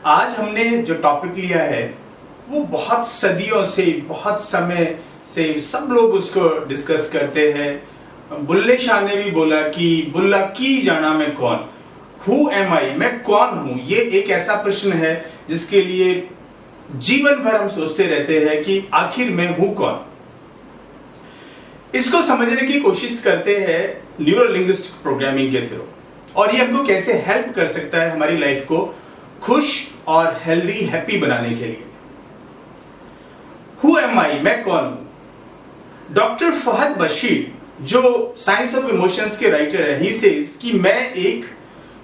आज हमने जो टॉपिक लिया है वो बहुत सदियों से, बहुत समय से सब लोग उसको डिस्कस करते हैं। बुल्ले शाह ने भी बोला कि बुल्ला की जाना मैं कौन, हु एम आई, मैं कौन हूं। ये एक ऐसा प्रश्न है जिसके लिए जीवन भर हम सोचते रहते हैं कि आखिर मैं हूं कौन। इसको समझने की कोशिश करते हैं न्यूरो लिंग्विस्टिक प्रोग्रामिंग के थ्रू, और ये हमको कैसे हेल्प कर सकता है हमारी लाइफ को खुश और हेल्दी, हैप्पी बनाने के लिए। हु एम आई, मैं कौन हूं। डॉक्टर फहद बशीर जो साइंस ऑफ इमोशंस के राइटर है, ही सेज कि मैं एक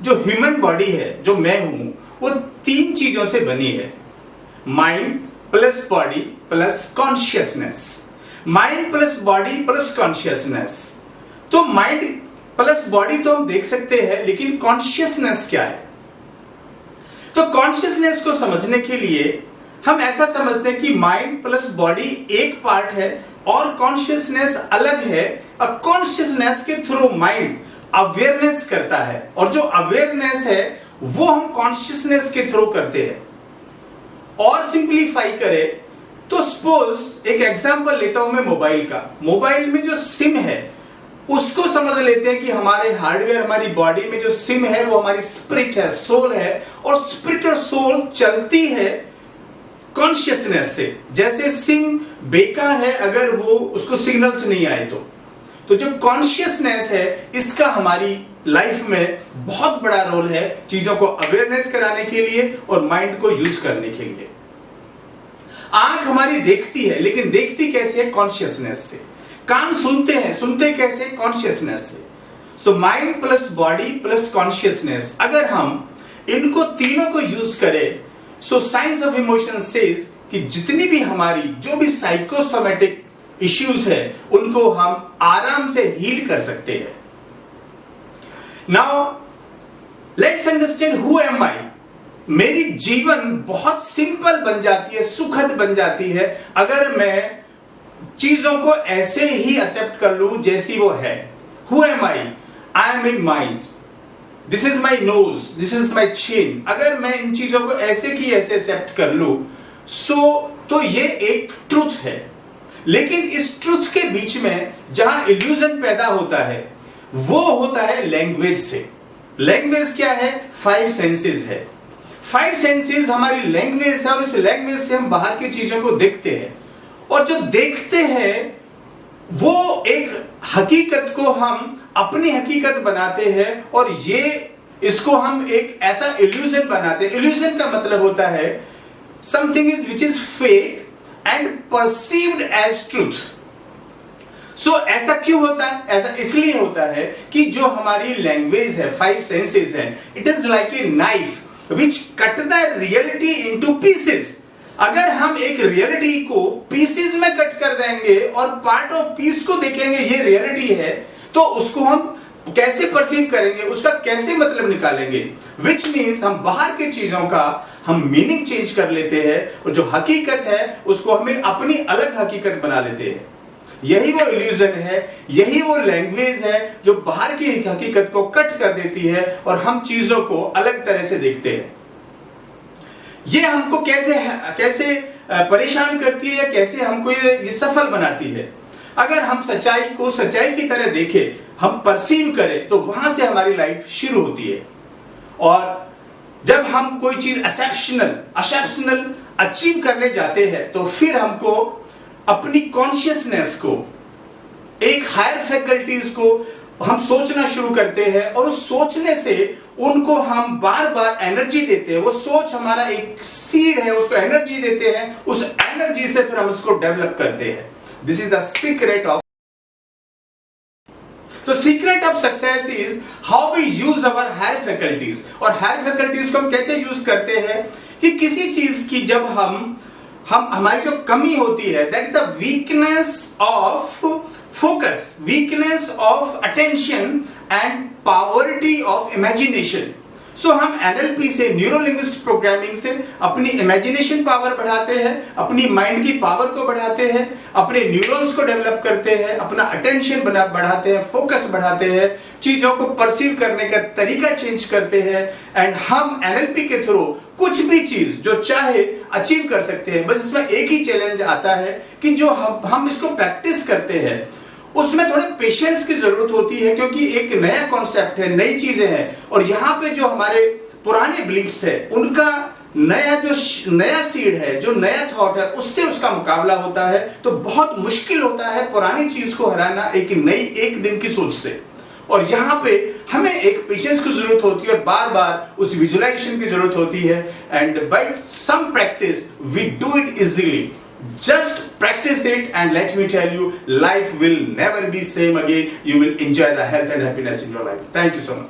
जो ह्यूमन बॉडी है, जो मैं हूं, वो 3 चीजों से बनी है, mind plus body plus consciousness. Mind plus body plus consciousness. तो माइंड प्लस बॉडी तो हम देख सकते हैं, लेकिन कॉन्शियसनेस क्या है। तो कॉन्शियसनेस को समझने के लिए हम ऐसा समझते हैं कि माइंड प्लस बॉडी एक पार्ट है और कॉन्शियसनेस अलग है, और कॉन्शियसनेस के थ्रू माइंड अवेयरनेस करता है, और जो अवेयरनेस है वो हम कॉन्शियसनेस के थ्रू करते हैं। और सिंपलीफाई करें तो सपोज एक एग्जांपल लेता हूं मैं मोबाइल का। मोबाइल में जो सिम है उसको समझ लेते हैं कि हमारे हार्डवेयर, हमारी बॉडी में जो सिम है वो हमारी स्पिरिट है, सोल है, और स्पिरिट और सोल चलती है कॉन्शियसनेस से। जैसे सिम बेकार है अगर वो उसको सिग्नल्स नहीं आए तो जो कॉन्शियसनेस है इसका हमारी लाइफ में बहुत बड़ा रोल है, चीजों को अवेयरनेस कराने के लिए और माइंड को यूज करने के लिए। आंख हमारी देखती है, लेकिन देखती कैसे है? कॉन्शियसनेस से। कान सुनते हैं, सुनते कैसे? कॉन्शियसनेस से। So mind plus body plus consciousness, अगर हम इनको तीनों को यूज करें, so science of emotion says कि जितनी भी हमारी जो भी साइकोसोमेटिक इश्यूज है उनको हम आराम से हील कर सकते हैं। Now let's understand who am I. मेरी जीवन बहुत सिंपल बन जाती है, सुखद बन जाती है अगर मैं चीजों को ऐसे ही एक्सेप्ट कर लूं जैसी वो है। Who am I? I am in mind, this is my nose, this is my chin. अगर मैं इन चीजों को ऐसे की ऐसे एक्सेप्ट कर लूं तो ये एक ट्रुथ है। लेकिन इस ट्रुथ के बीच में जहां इल्यूजन पैदा होता है वो होता है लैंग्वेज से। लैंग्वेज क्या है? 5 सेंसेस है। 5 सेंसेस हमारी लैंग्वेज है, और इस लैंग्वेज से हम बाहर की चीजों को देखते हैं, और जो देखते हैं वो एक हकीकत को हम अपनी हकीकत बनाते हैं, और इसको हम एक ऐसा इल्यूजन बनाते हैं। इल्यूजन का मतलब होता है something which is fake and perceived as truth. So ऐसा क्यों होता है? ऐसा इसलिए होता है कि जो हमारी लैंग्वेज है, 5 सेंसेस है, it is like a knife which cut the reality into pieces. अगर हम एक रियलिटी को पीसेस में कट कर देंगे और पार्ट ऑफ पीस को देखेंगे ये रियलिटी है, तो उसको हम कैसे परसीव करेंगे, उसका कैसे मतलब निकालेंगे। विच मीन्स हम बाहर की चीजों का हम मीनिंग चेंज कर लेते हैं, और जो हकीकत है उसको हमें अपनी अलग हकीकत बना लेते हैं। यही वो इल्यूजन है, यही वो लैंग्वेज है जो बाहर की हकीकत को कट कर देती है और हम चीजों को अलग तरह से देखते हैं। ये हमको कैसे परेशान करती है, या कैसे हमको ये सफल बनाती है। अगर हम सच्चाई को सच्चाई की तरह देखें, हम परसीव करें, तो वहां से हमारी लाइफ शुरू होती है। और जब हम कोई चीज एक्सेप्शनल अचीव करने जाते हैं, तो फिर हमको अपनी कॉन्शियसनेस को, एक हायर फैकल्टीज को हम सोचना शुरू करते हैं, और उस सोचने से उनको हम बार बार एनर्जी देते हैं। वो सोच हमारा एक सीड है, उसको एनर्जी देते हैं, उस एनर्जी से फिर हम उसको डेवलप करते हैं। This is the secret of तो secret of success is how we use our higher faculties. और हायर फैकल्टीज को हम कैसे यूज करते हैं कि किसी चीज की जब हम हमारी जो कमी होती है, that is the weakness of focus, weakness of attention and poverty of imagination. So हम एनएलपी से, न्यूरो लिंग्विस्टिक प्रोग्रामिंग से अपनी इमेजिनेशन पावर बढ़ाते हैं, अपनी माइंड की पावर को बढ़ाते हैं, अपने न्यूरॉन्स को डेवलप करते हैं, अपना अटेंशन बढ़ाते हैं, फोकस बढ़ाते हैं, चीजों को परसीव करने का तरीका चेंज करते हैं। एंड हम एनएलपी के थ्रू कुछ कुछ भी चीज जो चाहे अचीव कर सकते हैं। बस इसमें एक ही चैलेंज आता है कि जो हम इसको प्रैक्टिस करते हैं उसमें थोड़े पेशेंस की जरूरत होती है, क्योंकि एक नया कॉन्सेप्ट है, नई चीजें हैं, और यहाँ पे जो हमारे पुराने बिलीफ्स है उनका नया सीड है, जो नया थॉट है, उससे उसका मुकाबला होता है। तो बहुत मुश्किल होता है पुरानी चीज को हराना एक दिन की सोच से। और यहाँ पे हमें एक पेशेंस की जरूरत होती है और बार बार उस विजुअलाइजेशन की जरूरत होती है। And by some practice we do it easily. Just practice it and let me tell you, life will never be same again. You will enjoy the health and happiness in your life. Thank you so much.